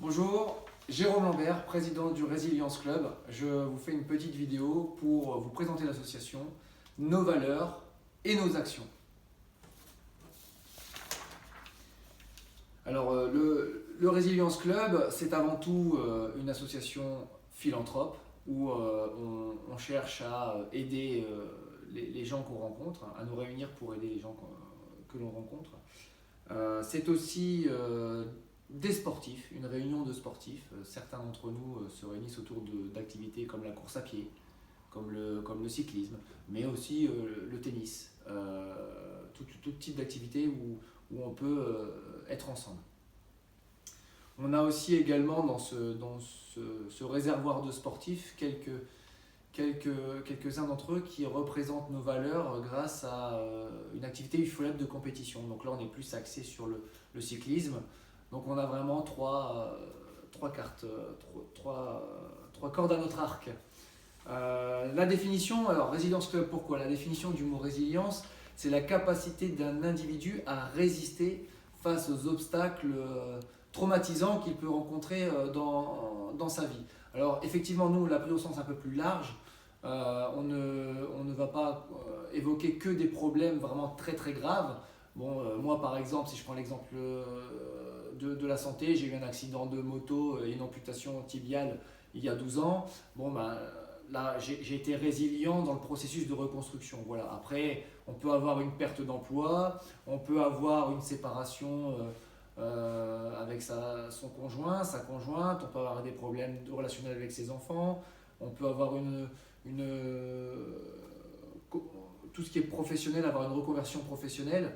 Bonjour, Jérôme Lambert, président du Résilience Club. Je vous fais une petite vidéo pour vous présenter l'association, nos valeurs et nos actions. Alors, le Résilience Club, c'est avant tout une association philanthrope où on cherche à aider les gens qu'on rencontre, à nous réunir pour aider les gens que l'on rencontre. C'est aussi des sportifs, une réunion de sportifs. Certains d'entre nous se réunissent autour d'activités comme la course à pied, comme le cyclisme, mais aussi le tennis, tout type d'activité où on peut être ensemble. On a aussi également dans ce réservoir de sportifs quelques-uns d'entre eux qui représentent nos valeurs grâce à une activité UFOLAB de compétition. Donc là, on est plus axé sur le cyclisme. Donc on a vraiment trois cartes, trois cordes à notre arc. La définition, alors Résilience Club, pourquoi? La définition du mot résilience, c'est la capacité d'un individu à résister face aux obstacles traumatisants qu'il peut rencontrer dans sa vie. Alors effectivement, nous, on l'a pris au sens un peu plus large. On ne va pas évoquer que des problèmes vraiment très très graves. Bon, moi par exemple, si je prends l'exemple de la santé, j'ai eu un accident de moto et une amputation tibiale il y a 12 ans. Bon, ben, là, j'ai été résilient dans le processus de reconstruction. Voilà. Après, on peut avoir une perte d'emploi, on peut avoir une séparation avec son conjoint, sa conjointe, on peut avoir des problèmes relationnels avec ses enfants, on peut avoir tout ce qui est professionnel, avoir une reconversion professionnelle,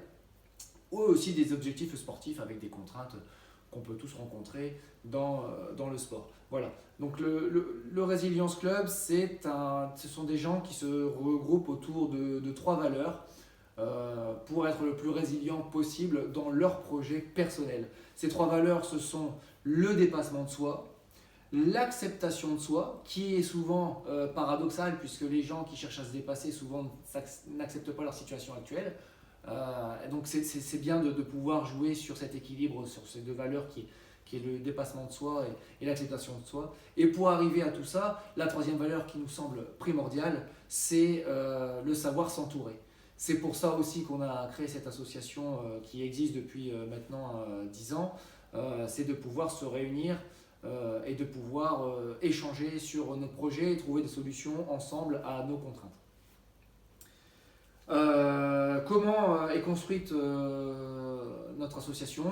ou aussi des objectifs sportifs avec des contraintes qu'on peut tous rencontrer dans le sport. Voilà. Donc le Resilience Club, ce sont des gens qui se regroupent autour de trois valeurs pour être le plus résilient possible dans leur projet personnel. Ces trois valeurs, ce sont le dépassement de soi, l'acceptation de soi, qui est souvent paradoxale puisque les gens qui cherchent à se dépasser souvent n'acceptent pas leur situation actuelle. Donc c'est bien de pouvoir jouer sur cet équilibre, sur ces deux valeurs qui est le dépassement de soi et l'acceptation de soi. Et pour arriver à tout ça, la troisième valeur qui nous semble primordiale, c'est le savoir s'entourer. C'est pour ça aussi qu'on a créé cette association qui existe depuis maintenant 10 ans. C'est de pouvoir se réunir et de pouvoir échanger sur nos projets et trouver des solutions ensemble à nos contraintes. Comment est construite notre association?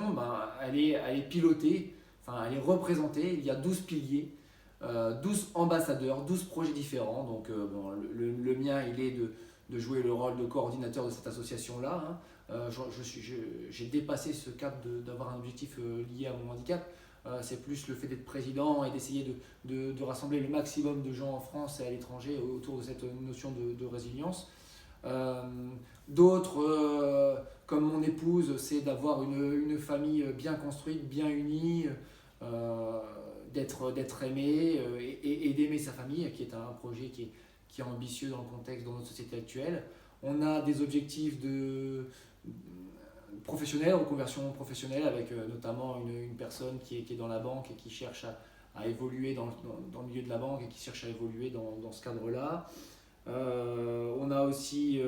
Elle est pilotée, enfin elle est représentée, il y a 12 piliers, 12 ambassadeurs, 12 projets différents. Donc le mien, il est de jouer le rôle de coordinateur de cette association-là. J'ai dépassé ce cap d'avoir un objectif lié à mon handicap. C'est plus le fait d'être président et d'essayer de rassembler le maximum de gens en France et à l'étranger autour de cette notion de résilience. D'autres, comme mon épouse, c'est d'avoir une famille bien construite, bien unie, d'être aimé et d'aimer sa famille, qui est un projet qui est ambitieux dans le contexte, dans notre société actuelle. On a des objectifs professionnels, reconversion professionnelle, avec notamment une personne qui est dans la banque et qui cherche à évoluer dans le milieu de la banque et qui cherche à évoluer dans ce cadre-là. On a aussi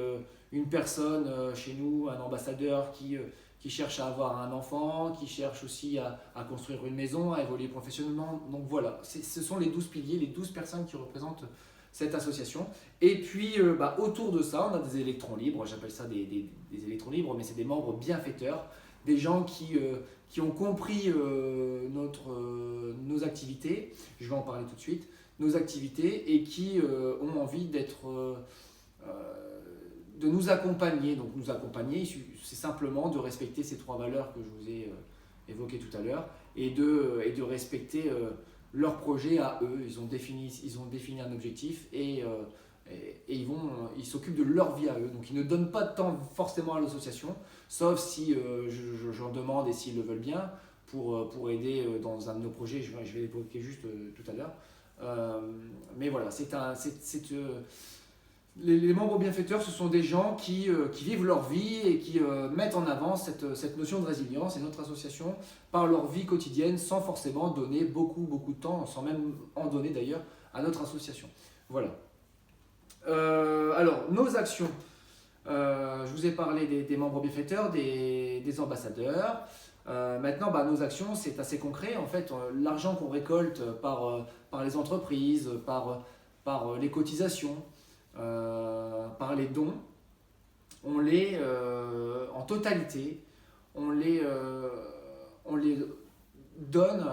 une personne chez nous, un ambassadeur qui cherche à avoir un enfant, qui cherche aussi à construire une maison, à évoluer professionnellement. Donc voilà, ce sont les 12 piliers, les 12 personnes qui représentent cette association. Et puis autour de ça, on a des électrons libres, j'appelle ça des électrons libres, mais c'est des membres bienfaiteurs, des gens qui ont compris nos activités, je vais en parler tout de suite, nos activités et qui ont envie de nous accompagner. Donc nous accompagner, c'est simplement de respecter ces trois valeurs que je vous ai évoquées tout à l'heure et de respecter leur projet à eux. Ils ont défini un objectif et ils s'occupent de leur vie à eux. Donc ils ne donnent pas de temps forcément à l'association, sauf si j'en demande et s'ils le veulent bien pour aider dans un de nos projets. Je vais l'évoquer juste tout à l'heure. Mais voilà, Les membres bienfaiteurs, ce sont des gens qui vivent leur vie et qui mettent en avant cette notion de résilience et notre association par leur vie quotidienne sans forcément donner beaucoup de temps, sans même en donner d'ailleurs à notre association. Voilà. Alors, nos actions. Je vous ai parlé des membres bienfaiteurs, des ambassadeurs. Maintenant, nos actions, c'est assez concret. En fait, l'argent qu'on récolte par les entreprises, par les cotisations, par les dons, on les, en totalité, on les donne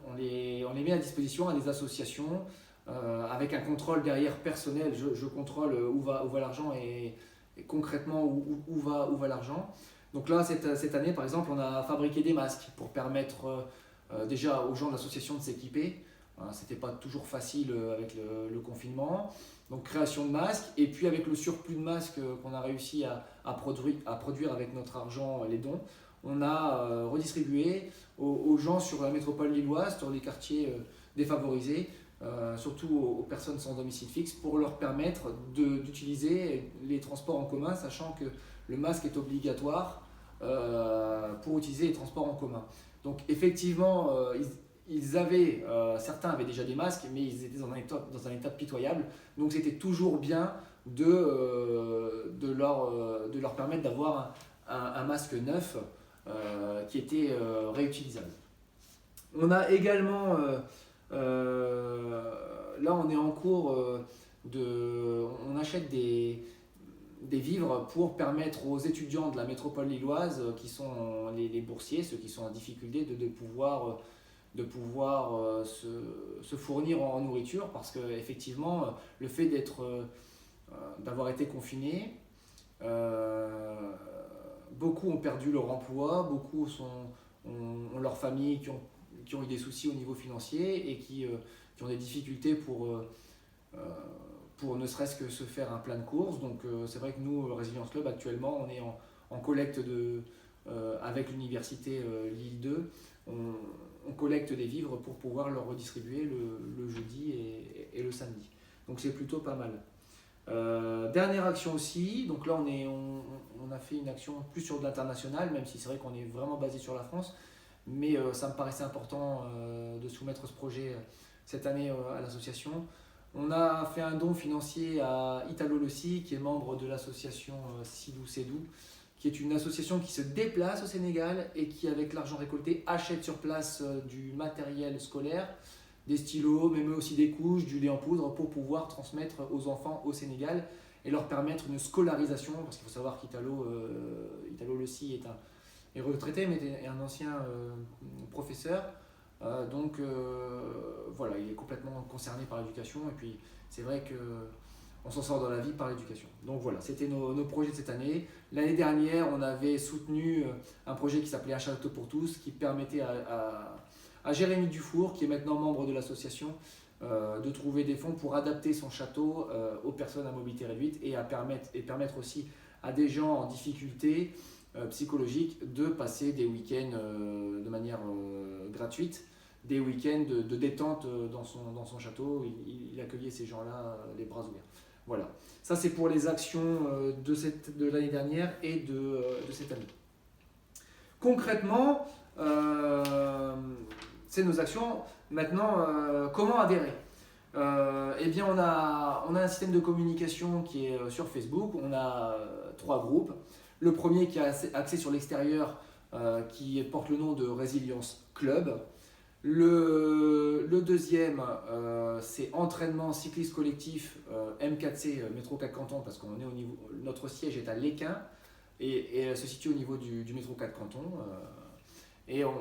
on les met à disposition à des associations avec un contrôle derrière personnel. Je contrôle où va l'argent et concrètement où va l'argent. Donc là, cette année, par exemple, on a fabriqué des masques pour permettre déjà aux gens de l'association de s'équiper. C'était pas toujours facile avec le confinement. Donc création de masques, et puis avec le surplus de masques qu'on a réussi à produire avec notre argent, les dons, on a redistribué aux gens sur la métropole lilloise, sur les quartiers défavorisés, surtout aux personnes sans domicile fixe, pour leur permettre d'utiliser les transports en commun, sachant que le masque est obligatoire pour utiliser les transports en commun. Donc effectivement, certains avaient déjà des masques, mais ils étaient dans un état pitoyable. Donc c'était toujours bien de leur permettre d'avoir un masque neuf qui était réutilisable. On a également, là on est en cours on achète des vivres pour permettre aux étudiants de la métropole lilloise, qui sont les boursiers, ceux qui sont en difficulté, de pouvoir se fournir en nourriture, parce que effectivement le fait d'avoir été confinés, beaucoup ont perdu leur emploi, beaucoup ont leurs familles qui ont eu des soucis au niveau financier et qui ont des difficultés pour ne serait-ce que se faire un plein de courses. Donc c'est vrai que nous, Résilience Club, actuellement, on est en collecte avec l'université Lille 2. On collecte des vivres pour pouvoir leur redistribuer le jeudi et le samedi. Donc c'est plutôt pas mal. Dernière action aussi, donc là on a fait une action plus sur de l'international, même si c'est vrai qu'on est vraiment basé sur la France, mais ça me paraissait important de soumettre ce projet cette année à l'association. On a fait un don financier à Italo Lossi, qui est membre de l'association Sidou Cédou, qui est une association qui se déplace au Sénégal et qui, avec l'argent récolté, achète sur place du matériel scolaire, des stylos, mais aussi des couches, du lait en poudre, pour pouvoir transmettre aux enfants au Sénégal et leur permettre une scolarisation, parce qu'il faut savoir qu'Italo Lossi est retraité, mais est un ancien professeur. Donc voilà, il est complètement concerné par l'éducation, et puis c'est vrai qu'on s'en sort dans la vie par l'éducation. Donc voilà, c'était nos projets de cette année. L'année dernière, on avait soutenu un projet qui s'appelait Un château pour tous, qui permettait à Jérémy Dufour, qui est maintenant membre de l'association, de trouver des fonds pour adapter son château aux personnes à mobilité réduite et permettre aussi à des gens en difficulté psychologique de passer des week-ends de manière gratuite, des week-ends de détente dans son château. Il accueillait ces gens-là les bras ouverts. Voilà, ça c'est pour les actions de l'année dernière et de cette année. Concrètement, c'est nos actions. Maintenant, comment adhérer ? Eh bien, on a un système de communication qui est sur Facebook. On a 3 groupes. Le premier qui est axé sur l'extérieur, qui porte le nom de Résilience Club. Le deuxième, c'est entraînement cycliste collectif M4C Métro 4 Cantons, parce qu'on est notre siège est à Léquin et se situe au niveau du Métro 4 Cantons. Et on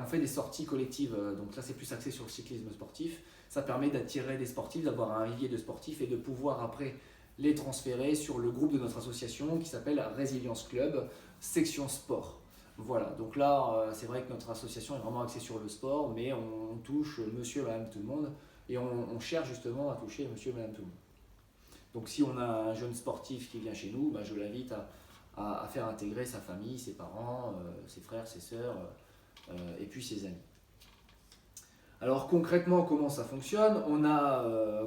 fait des sorties collectives, donc là c'est plus axé sur le cyclisme sportif. Ça permet d'attirer des sportifs, d'avoir un vivier de sportifs et de pouvoir après les transférer sur le groupe de notre association qui s'appelle Résilience Club, section sport. Voilà, donc là c'est vrai que notre association est vraiment axée sur le sport, mais on touche monsieur et madame tout le monde, et on cherche justement à toucher monsieur et madame tout le monde. Donc si on a un jeune sportif qui vient chez nous, je l'invite à faire intégrer sa famille, ses parents, ses frères, ses sœurs, et puis ses amis. Alors concrètement, comment ça fonctionne?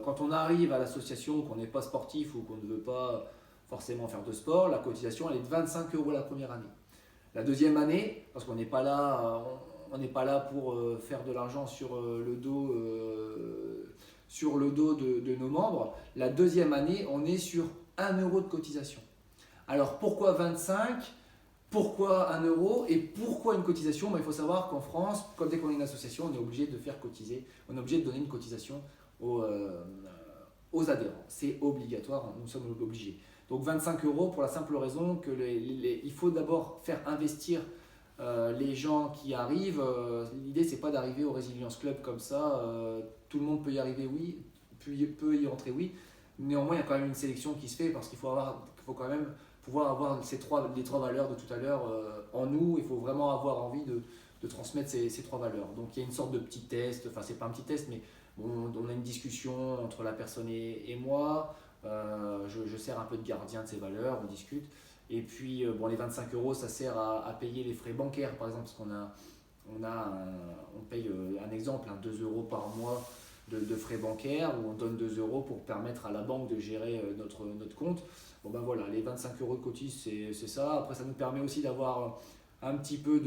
Quand on arrive à l'association, qu'on n'est pas sportif ou qu'on ne veut pas forcément faire de sport, la cotisation elle est de 25 euros la première année. La deuxième année, parce qu'on n'est pas là, on n'est pas là pour faire de l'argent sur le dos de nos membres. La deuxième année, on est sur 1 € de cotisation. Alors pourquoi 25? Pourquoi 1 € et pourquoi une cotisation? Il faut savoir qu'en France, comme dès qu'on est une association, on est obligé de faire cotiser, on est obligé de donner une cotisation aux adhérents. C'est obligatoire, nous sommes obligés. Donc 25 € pour la simple raison que il faut d'abord faire investir les gens qui arrivent. L'idée, c'est pas d'arriver au Resilience Club comme ça. Tout le monde peut y arriver, oui, peut y rentrer, oui. Néanmoins, il y a quand même une sélection qui se fait parce qu'il faut quand même pouvoir avoir les trois valeurs de tout à l'heure en nous. Il faut vraiment avoir envie de transmettre ces trois valeurs. Donc il y a une sorte de petit test, enfin c'est pas un petit test, mais bon, on a une discussion entre la personne et moi. Je sers un peu de gardien de ces valeurs, on discute. Et puis bon, les 25 € ça sert à payer les frais bancaires par exemple, parce on paye un exemple, 2 € par mois de frais bancaires, où on donne 2 € pour permettre à la banque de gérer notre compte. Bon ben voilà, les 25 € de cotis, c'est ça. Après, ça nous permet aussi d'avoir un petit peu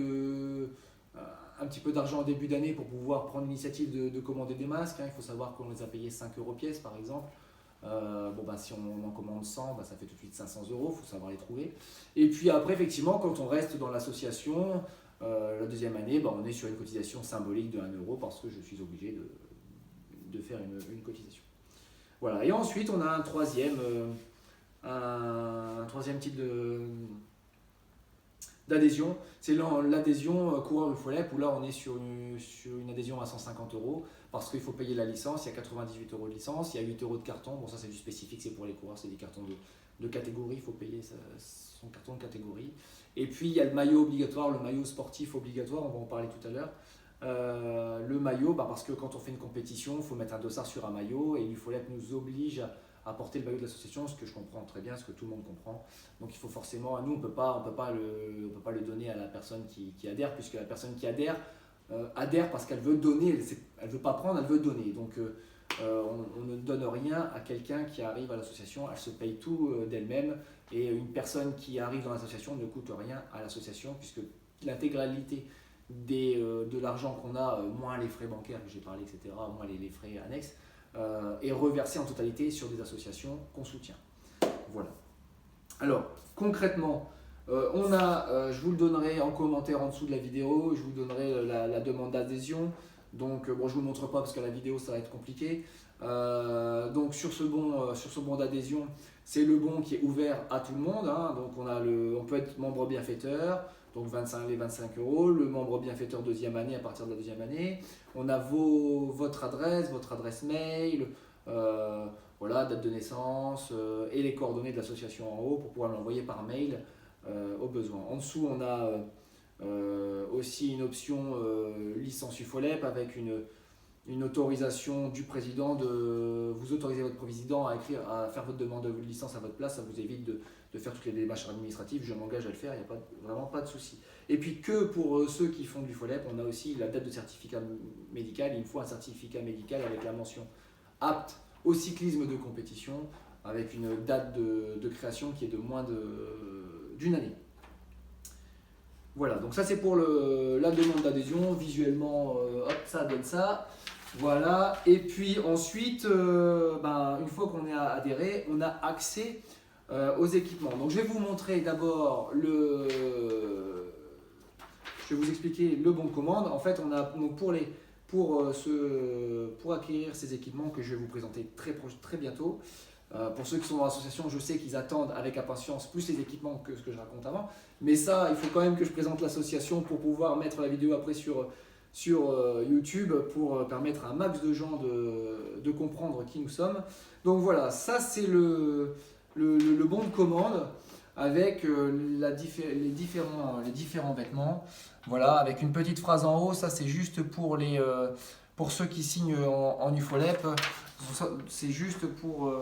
d'argent en début d'année pour pouvoir prendre l'initiative de commander des masques. Il faut savoir qu'on les a payés 5 € pièce par exemple. Si on en commande 100, ça fait tout de suite 500 €, il faut savoir les trouver. Et puis après, effectivement, quand on reste dans l'association, la deuxième année, on est sur une cotisation symbolique de 1 € parce que je suis obligé de faire une cotisation. Voilà. Et ensuite, on a un troisième type d'adhésion, c'est l'adhésion coureur UFOLEP, où là on est sur une adhésion à 150 € parce qu'il faut payer la licence. Il y a 98 € de licence, il y a 8 € de carton. Bon, ça c'est du spécifique, c'est pour les coureurs, c'est des cartons de catégorie, il faut payer son carton de catégorie. Et puis il y a le maillot obligatoire, le maillot sportif obligatoire, on va en parler tout à l'heure. Le maillot, parce que quand on fait une compétition, il faut mettre un dossard sur un maillot, et l'UFOLEP nous oblige à porter le maillot de l'association, ce que je comprends très bien, ce que tout le monde comprend. Donc il faut forcément, nous on peut pas le donner à la personne qui adhère, puisque la personne qui adhère parce qu'elle veut donner, elle veut pas prendre, elle veut donner. Donc on ne donne rien à quelqu'un qui arrive à l'association, elle se paye tout d'elle-même, et une personne qui arrive dans l'association ne coûte rien à l'association, puisque l'intégralité de l'argent qu'on a, moins les frais bancaires que j'ai parlé, etc., moins les frais annexes, est reversé en totalité sur des associations qu'on soutient. Voilà. Alors, concrètement, je vous le donnerai en commentaire en dessous de la vidéo, je vous donnerai la demande d'adhésion. Donc, je ne vous le montre pas parce que la vidéo, ça va être compliqué. Donc, sur ce bon d'adhésion, c'est le bon qui est ouvert à tout le monde. Donc, on peut être membre bienfaiteur, donc les 25 €, le membre bienfaiteur deuxième année à partir de la deuxième année. On a votre adresse mail, date de naissance et les coordonnées de l'association en haut pour pouvoir l'envoyer par mail au besoin. En dessous, on a aussi une option licence UFOLEP avec une autorisation du président. Vous autorisez votre président à faire votre demande de licence à votre place. Ça vous évite de faire toutes les démarches administratives. Je m'engage à le faire, il n'y a vraiment pas de souci. Et puis que pour ceux qui font du UFOLEP, on a aussi la date de certificat médical. Il me faut un certificat médical avec la mention apte au cyclisme de compétition, avec une date de création qui est de moins d'une année. Voilà, donc ça c'est pour la demande d'adhésion. Visuellement, ça donne ça. Voilà, et puis ensuite, une fois qu'on est adhéré, on a accès aux équipements. Donc je vais vous montrer d'abord je vais vous expliquer le bon de commande. En fait, on a donc pour acquérir ces équipements que je vais vous présenter très bientôt. Pour ceux qui sont dans l'association, je sais qu'ils attendent avec impatience plus les équipements que ce que je raconte avant. Mais ça, il faut quand même que je présente l'association pour pouvoir mettre la vidéo après sur YouTube pour permettre à un max de gens de comprendre qui nous sommes. Donc voilà, ça c'est le bon de commande avec les différents vêtements. Voilà, avec une petite phrase en haut, ça c'est juste pour ceux qui signent en UFOLEP. C'est juste pour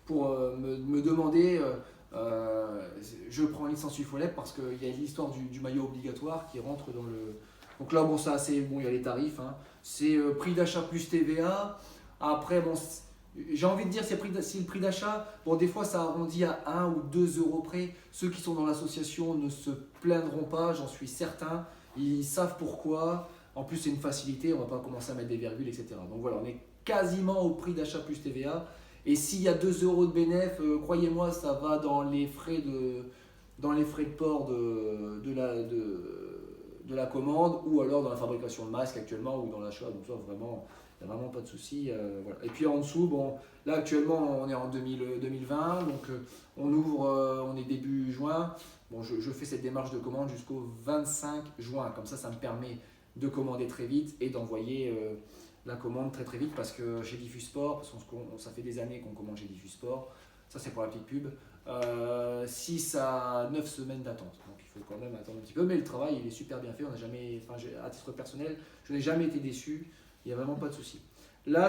me demander, je prends licence UFOLEP parce qu'il y a l'histoire du maillot obligatoire qui rentre Donc là, bon, ça, c'est bon, il y a les tarifs. Hein. C'est prix d'achat plus TVA. Après, bon, j'ai envie de dire, c'est le prix d'achat. Bon, des fois, ça arrondit à 1 ou 2 euros près. Ceux qui sont dans l'association ne se plaindront pas, j'en suis certain. Ils savent pourquoi. En plus, c'est une facilité, on ne va pas commencer à mettre des virgules, etc. Donc voilà, on est quasiment au prix d'achat plus TVA. Et s'il y a 2 euros de bénéfice, croyez-moi, ça va dans les frais de port de la commande, ou alors dans la fabrication de masques actuellement, ou dans l'achat. Donc ça, vraiment, il n'y a vraiment pas de souci. Voilà. Et puis en dessous, bon, là actuellement, on est en 2020, donc on ouvre, on est début juin. Bon, je fais cette démarche de commande jusqu'au 25 juin. Comme ça me permet de commander très vite et d'envoyer la commande très très vite, parce que chez Diffusport, parce ça fait des années qu'on commande chez Diffusport, ça c'est pour la petite pub, 6 à 9 semaines d'attente. Donc il faut quand même attendre un petit peu, mais le travail il est super bien fait. On n'a jamais, enfin, à titre personnel, je n'ai jamais été déçu, il n'y a vraiment pas de souci. Là,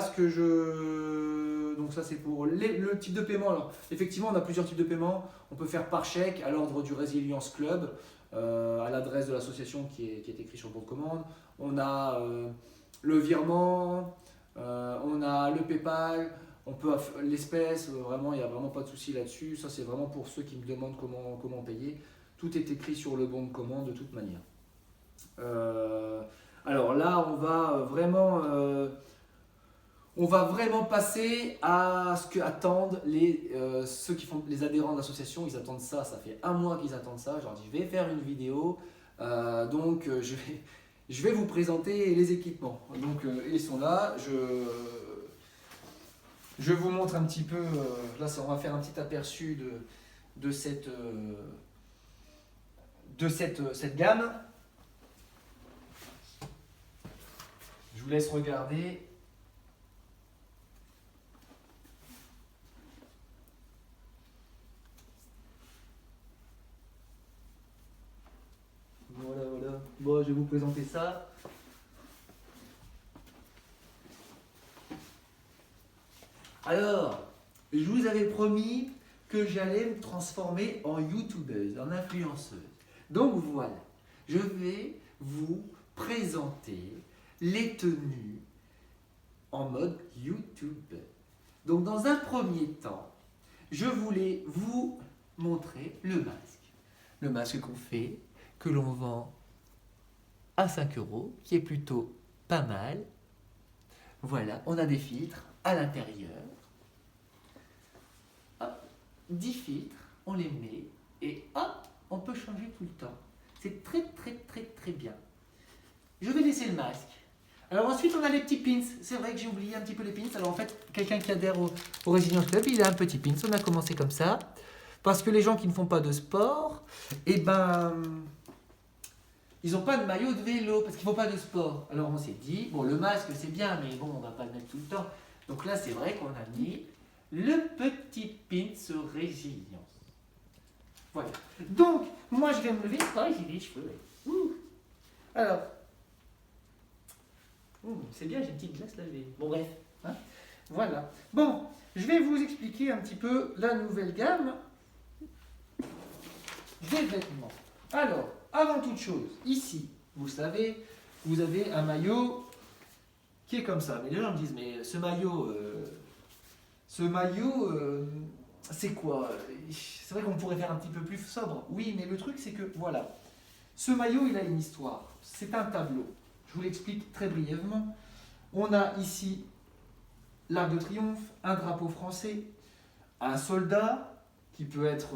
donc ça c'est pour le type de paiement. Alors effectivement, on a plusieurs types de paiement. On peut faire par chèque à l'ordre du Résilience Club, à l'adresse de l'association qui est écrit sur le bon de commande. On a le virement, on a le PayPal, on peut l'espèce, vraiment il n'y a vraiment pas de souci là-dessus. Ça c'est vraiment pour ceux qui me demandent comment payer. Tout est écrit sur le bon de commande de toute manière. Alors là, on va vraiment passer à ce que attendent ceux qui font les adhérents de l'association. Ils attendent ça, ça fait 1 mois qu'ils attendent ça. Je leur dis, je vais faire une vidéo, donc je vais vous présenter les équipements. Donc ils sont là, je vous montre un petit peu, là on va faire un petit aperçu de cette gamme. Je vous laisse regarder. Voilà. Bon, je vais vous présenter ça. Alors, je vous avais promis que j'allais me transformer en youtubeuse, en influenceuse. Donc voilà, je vais vous présenter les tenues en mode YouTube. Donc dans un premier temps, je voulais vous montrer le masque. Le masque qu'on fait, que l'on vend à 5 euros, qui est plutôt pas mal. Voilà, on a des filtres à l'intérieur. 10 filtres, on les met et hop, on peut changer tout le temps. C'est très bien. Je vais laisser le masque. Alors ensuite on a les petits pins. C'est vrai que j'ai oublié un petit peu les pins. Alors en fait, quelqu'un qui adhère au Resilience Club, il a un petit pins. On a commencé comme ça. Parce que les gens qui ne font pas de sport, ils n'ont pas de maillot de vélo parce qu'ils ne font pas de sport. Alors on s'est dit, bon, le masque c'est bien, mais bon, on ne va pas le mettre tout le temps. Donc là, c'est vrai qu'on a mis le petit pins Résilience. Voilà. Donc, moi je vais me lever. Ah, j'ai des cheveux. Alors, c'est bien, j'ai une petite glace là. Bon, bref. Hein, voilà. Bon, je vais vous expliquer un petit peu la nouvelle gamme des vêtements. Alors, avant toute chose, ici, vous savez, vous avez un maillot qui est comme ça. Mais les gens me disent, mais ce maillot, c'est quoi? C'est vrai qu'on pourrait faire un petit peu plus sobre. Oui, mais le truc, c'est que, voilà, ce maillot, il a une histoire. C'est un tableau. Je vous l'explique très brièvement. On a ici l'Arc de Triomphe, un drapeau français, un soldat qui peut être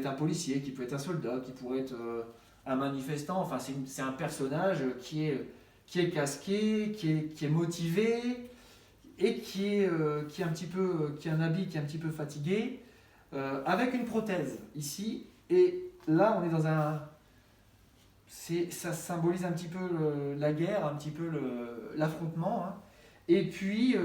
un policier, qui peut être un soldat, qui pourrait être un manifestant. Enfin, c'est un personnage qui est casqué, qui est motivé et qui a un habit qui est un petit peu fatigué, avec une prothèse ici. Et là, on est dans ça symbolise un petit peu la guerre, un petit peu l'affrontement. Hein. Et puis,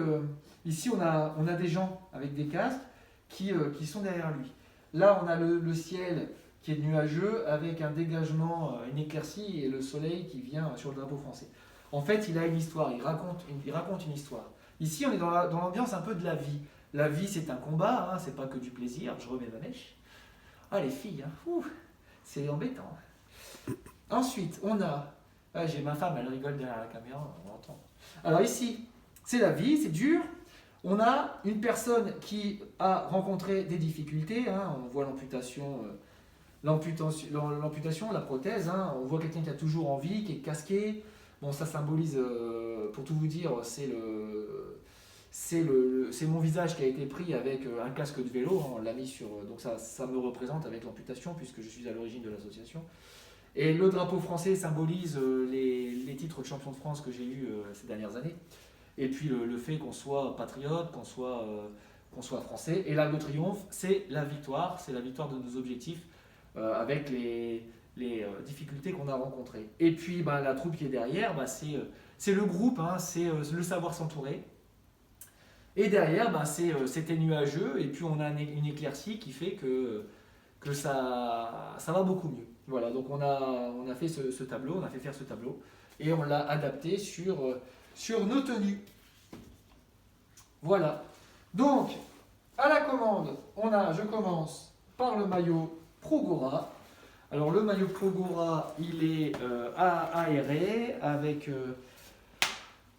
ici, on a des gens avec des casques qui sont derrière lui. Là, on a le ciel qui est nuageux avec un dégagement, une éclaircie et le soleil qui vient sur le drapeau français. En fait, il a une histoire, il raconte une histoire. Ici, on est dans l'ambiance un peu de la vie. La vie, c'est un combat, hein, c'est pas que du plaisir. Je remets ma mèche. Ah, les filles, hein, c'est embêtant. Ensuite, on a... Ah, j'ai ma femme, elle rigole derrière la caméra, on l'entend. Alors ici, c'est la vie, c'est dur. On a une personne qui a rencontré des difficultés, hein, on voit l'amputation, la prothèse, hein, on voit quelqu'un qui a toujours envie, qui est casqué. Bon, ça symbolise, pour tout vous dire, c'est mon visage qui a été pris avec un casque de vélo, hein, on l'a mis sur, donc ça me représente avec l'amputation puisque je suis à l'origine de l'association. Et le drapeau français symbolise les titres de champion de France que j'ai eus ces dernières années. Et puis le fait qu'on soit patriote, qu'on soit français. Et l'arc de triomphe, c'est la victoire de nos objectifs avec les difficultés qu'on a rencontrées. Et puis la troupe qui est derrière, c'est le groupe, hein, c'est le savoir s'entourer. Et derrière, c'était nuageux, et puis on a une éclaircie qui fait que ça va beaucoup mieux. Voilà, donc on a fait ce tableau, on a fait faire ce tableau, et on l'a adapté sur nos tenues. Voilà. Donc, à la commande, je commence par le maillot Progora. Alors le maillot Progora, il est aéré avec...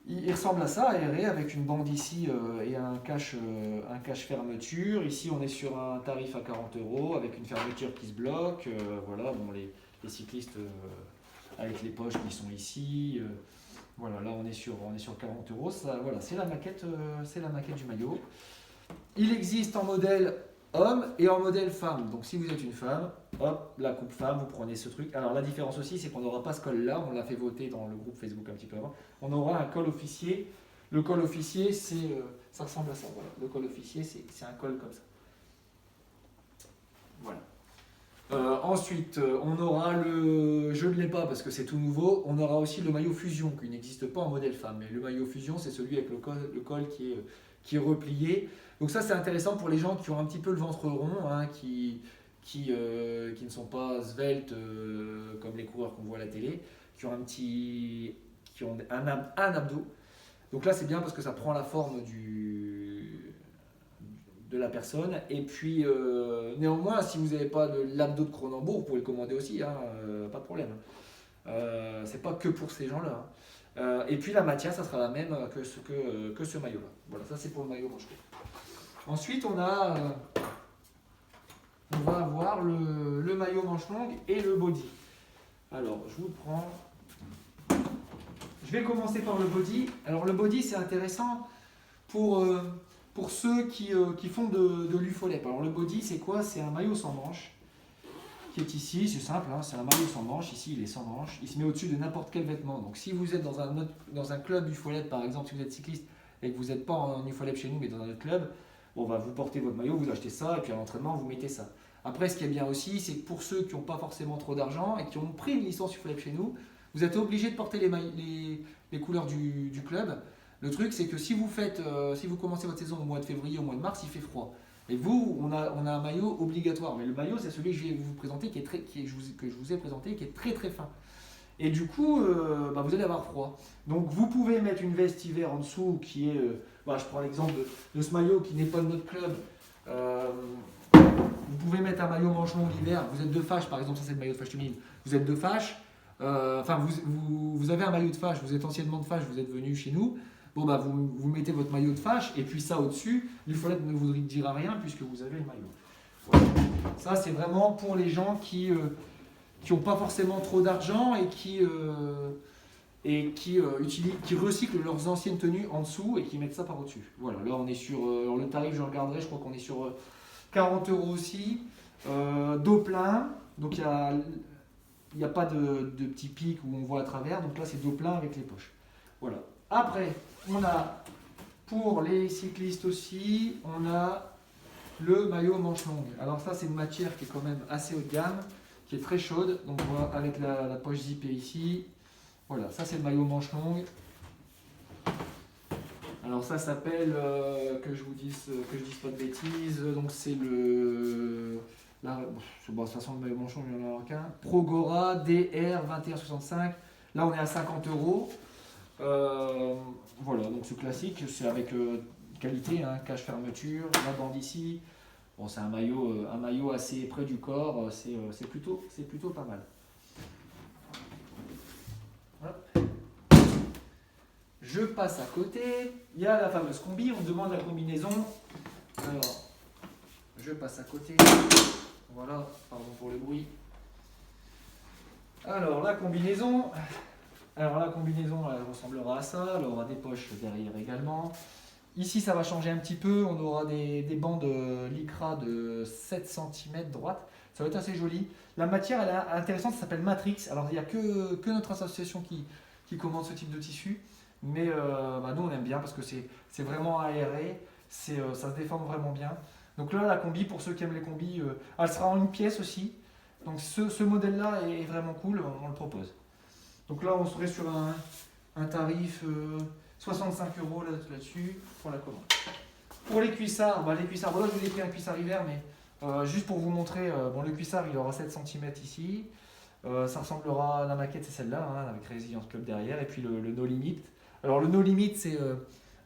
il ressemble à ça, aéré, avec une bande ici et un cache fermeture. Ici, on est sur un tarif à 40 € avec une fermeture qui se bloque. Voilà, bon, les cyclistes avec les poches qui sont ici. Voilà, là, on est sur 40 €. Ça, voilà, c'est la maquette du maillot. Il existe en modèle homme et en modèle femme. Donc, si vous êtes une femme, hop, la coupe femme, vous prenez ce truc. Alors, la différence aussi, c'est qu'on n'aura pas ce col-là. On l'a fait voter dans le groupe Facebook un petit peu avant. On aura un col officier. Le col officier, ça ressemble à ça. Voilà. Le col officier, c'est un col comme ça. Voilà. Ensuite, on aura je ne l'ai pas parce que c'est tout nouveau, on aura aussi le maillot fusion qui n'existe pas en modèle femme. Mais le maillot fusion, c'est celui avec le col qui est replié. Donc ça, c'est intéressant pour les gens qui ont un petit peu le ventre rond, hein, qui ne sont pas sveltes comme les coureurs qu'on voit à la télé, qui ont un abdos. Donc là, c'est bien parce que ça prend la forme de la personne. Et puis, néanmoins, si vous n'avez pas l'abdos de Cronenbourg, vous pouvez le commander aussi, hein, pas de problème. C'est pas que pour ces gens-là. Hein. Et puis la matière, ça sera la même que ce maillot-là. Voilà, ça c'est pour le maillot manche court. Ensuite, on va avoir le maillot manche longue et le body. Alors, je vous prends. Je vais commencer par le body. Alors, le body, c'est intéressant pour ceux qui font de l'UFOLEP. Alors, le body, c'est quoi? C'est un maillot sans manches qui est ici. C'est simple, hein, c'est un maillot sans manches. Ici, il est sans manches. Il se met au-dessus de n'importe quel vêtement. Donc, si vous êtes dans un club UFOLEP, par exemple, si vous êtes cycliste et que vous n'êtes pas en UFOLEP chez nous, mais dans un autre club, bon, vous portez votre maillot, vous achetez ça, et puis à l'entraînement, vous mettez ça. Après, ce qui est bien aussi, c'est que pour ceux qui n'ont pas forcément trop d'argent et qui ont pris une licence UFOLEP chez nous, vous êtes obligé de porter les couleurs du club. Le truc, c'est que si vous commencez votre saison au mois de février, au mois de mars, il fait froid. Et vous, on a un maillot obligatoire. Mais le maillot, c'est celui que je vais vous présenter, que je vous ai présenté, qui est très très fin. Et du coup, vous allez avoir froid. Donc vous pouvez mettre une veste hiver en dessous qui est... je prends l'exemple de ce maillot qui n'est pas de notre club. Vous pouvez mettre un maillot manche longue hiver. Vous êtes de fâche, par exemple, ça c'est le maillot de fâche 2000. Vous êtes de fâche. Vous avez un maillot de fâche, vous êtes anciennement de fâche, vous êtes venu chez nous. Bon, vous mettez votre maillot de fâche et puis ça au-dessus. l'UFOLEP ne vous dira rien puisque vous avez le maillot. Voilà. Ça, c'est vraiment pour les gens qui n'ont pas forcément trop d'argent et qui recyclent leurs anciennes tenues en dessous et qui mettent ça par au-dessus. Voilà, là on est sur le tarif, je regarderai, je crois qu'on est sur 40 € aussi. Dos plein, donc il n'y a pas de petits pics où on voit à travers, donc là c'est dos plein avec les poches. Voilà. Après, on a pour les cyclistes aussi, on a le maillot manche longue. Alors ça c'est une matière qui est quand même assez haut de gamme, qui est très chaude, donc on voit avec la poche zippée ici. Voilà, ça c'est le maillot manche longue. Alors ça s'appelle, que je dise pas de bêtises, donc c'est de toute façon le maillot manche longue, il n'y en a qu'un. Progora DR 2165, là on est à 50 €. Voilà, donc ce classique, c'est avec qualité, hein, cache fermeture, la bande ici. Bon, c'est un maillot assez près du corps, c'est plutôt pas mal. je passe à côté. Il y a la fameuse combi, on me demande la combinaison. Alors, je passe à côté. Voilà, pardon pour le bruit. Alors, la combinaison. Alors, la combinaison, elle ressemblera à ça. Elle aura des poches derrière également. Ici, ça va changer un petit peu. On aura des bandes lycra de 7 cm droite. Ça va être assez joli. La matière, elle est intéressante, ça s'appelle Matrix. Alors, il n'y a que notre association qui commande ce type de tissu. Mais nous, on aime bien parce que c'est vraiment aéré. Ça se déforme vraiment bien. Donc là, la combi, pour ceux qui aiment les combis, elle sera en une pièce aussi. Donc ce modèle-là est vraiment cool, on le propose. Donc là, on serait sur un tarif 65 € là-dessus pour la commande. Pour les cuissards, voilà, je vous ai pris un cuissard hiver, mais juste pour vous montrer, le cuissard, il aura 7 cm ici. Ça ressemblera, la maquette, c'est celle-là, hein, avec Résilience Club derrière. Et puis le No Limit. Alors le No Limit, c'est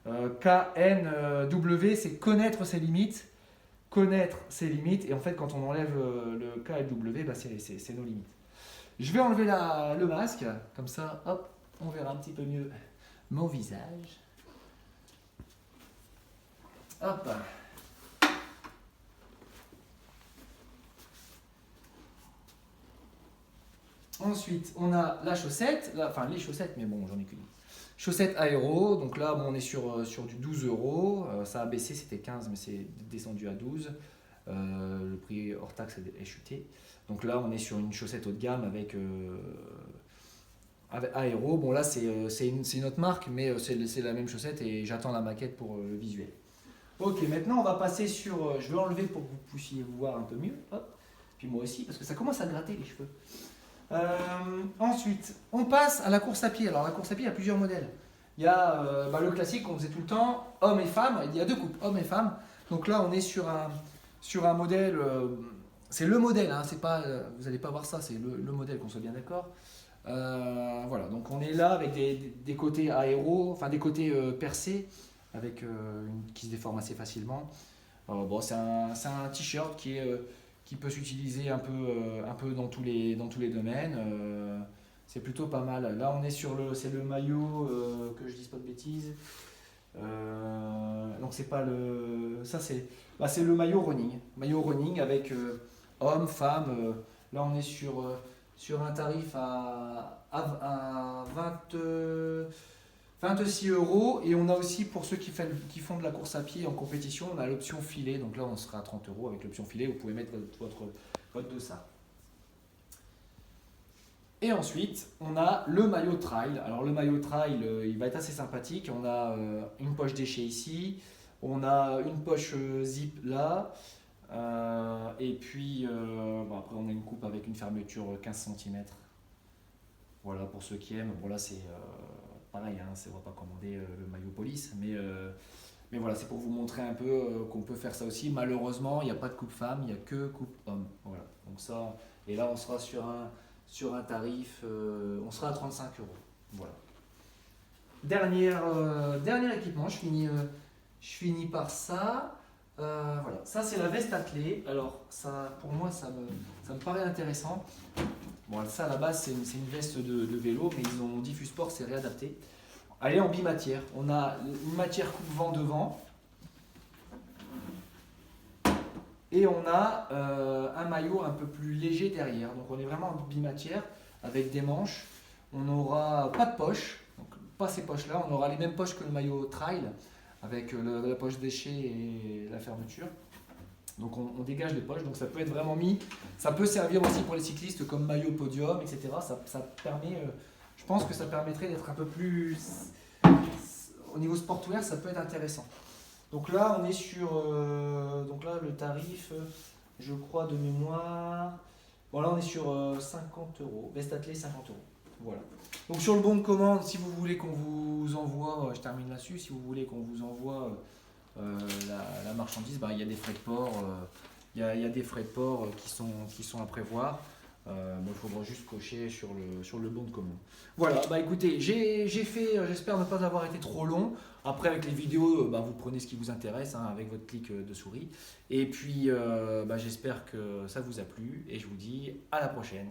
KNW, c'est connaître ses limites. Connaître ses limites. Et en fait, quand on enlève le KNW, c'est nos limites. Je vais enlever le masque, comme ça, hop, on verra un petit peu mieux mon visage. Hop. Ensuite, on a la chaussette, les chaussettes, mais bon, j'en ai qu'une. Chaussette aéro, donc là, on est sur du 12 €. Ça a baissé, c'était 15, mais c'est descendu à 12. Le prix hors taxe est chuté. Donc là, on est sur une chaussette haut de gamme avec aéro. Bon, là, c'est une autre marque, mais c'est la même chaussette et j'attends la maquette pour le visuel. Ok, maintenant, on va passer sur... je vais enlever pour que vous puissiez voir un peu mieux. Hop. Puis moi aussi, parce que ça commence à gratter les cheveux. Ensuite, on passe à la course à pied. Alors, la course à pied, il y a plusieurs modèles. Il y a le classique qu'on faisait tout le temps, hommes et femmes. Il y a deux coupes, hommes et femmes. Donc là, on est sur un modèle... c'est le modèle, hein, c'est pas, vous n'allez pas voir ça, c'est le modèle, qu'on soit bien d'accord. Voilà, donc on est là avec des côtés aéro, enfin des côtés percés, avec qui se déforment assez facilement. C'est un t-shirt qui peut s'utiliser un peu dans tous les domaines. C'est plutôt pas mal. Là, on est c'est le maillot, que je dise pas de bêtises. Donc c'est pas ça c'est le maillot running avec homme, femme. Là, on est sur un tarif à 26 € et on a aussi, pour ceux qui font de la course à pied en compétition, on a l'option filet. Donc là, on sera à 30 € avec l'option filet. Vous pouvez mettre votre dossard. Et ensuite, on a le maillot trail. Alors le maillot trail, il va être assez sympathique. On a une poche déchet ici, on a une poche zip là, et puis après on a une coupe avec une fermeture 15 cm. Voilà, pour ceux qui aiment. Bon là c'est pareil, hein, on ne va pas commander le maillot police, mais voilà, c'est pour vous montrer un peu qu'on peut faire ça aussi. Malheureusement, il n'y a pas de coupe femme, il n'y a que coupe homme. Voilà, donc ça, et là on sera sur un tarif, on sera à 35 €. Voilà. Dernier équipement, je finis par ça. Voilà, ça c'est la veste attelée. Alors ça, pour moi, ça me paraît intéressant. Bon, ça à la base c'est une veste de vélo, mais ils ont Diffusport, c'est réadapté. Elle est en bimatière. On a une matière coupe-vent devant. Et on a un maillot un peu plus léger derrière. Donc on est vraiment en bimatière avec des manches. On n'aura pas de poche, donc pas ces poches-là. On aura les mêmes poches que le maillot trail avec la poche déchet et la fermeture. Donc on dégage les poches. Donc ça peut être vraiment mis. Ça peut servir aussi pour les cyclistes comme maillot podium, etc. Ça permet, je pense que ça permettrait d'être un peu plus... Au niveau sportwear, ça peut être intéressant. Donc là, on est sur donc là, le tarif, je crois, de mémoire. Bon, là, on est sur 50 €. Veste attelée, 50 €. Voilà. Donc sur le bon de commande, si vous voulez qu'on vous envoie, je termine là-dessus, si vous voulez qu'on vous envoie la marchandise, il y a des frais de port. Il y a des frais de port qui sont à prévoir. Il faudra juste cocher sur le bon de commande. Voilà, écoutez, j'ai fait, j'espère ne pas avoir été trop long. Après, avec les vidéos, vous prenez ce qui vous intéresse, hein, avec votre clic de souris. Et puis, j'espère que ça vous a plu et je vous dis à la prochaine.